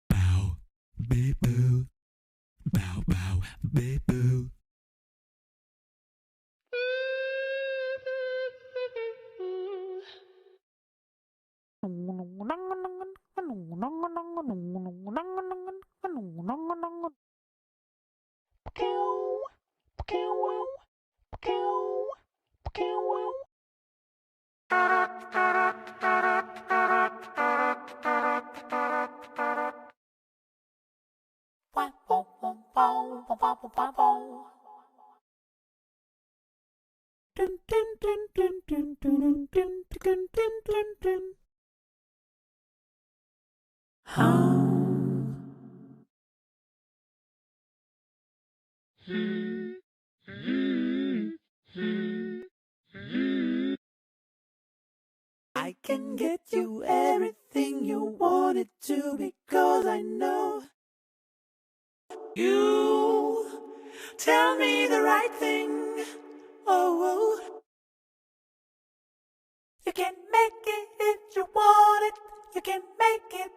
Bow, beep boo. Bow, bow, beep boo. I can get you everything you wanted to because I know you tell me the right thing. Oh, you can make it if you want it. You can make it.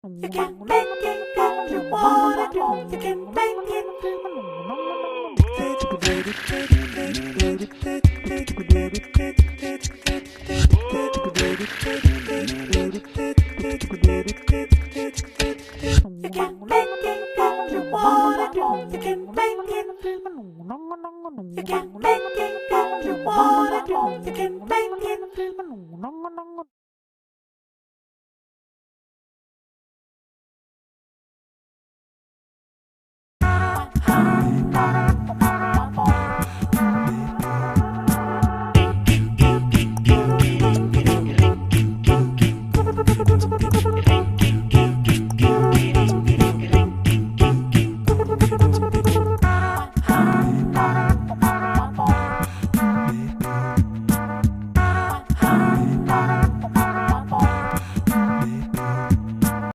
You can make it if you want it. You can make it. You can make it if you want it. You can make it. You can make it if you want it. You can make it.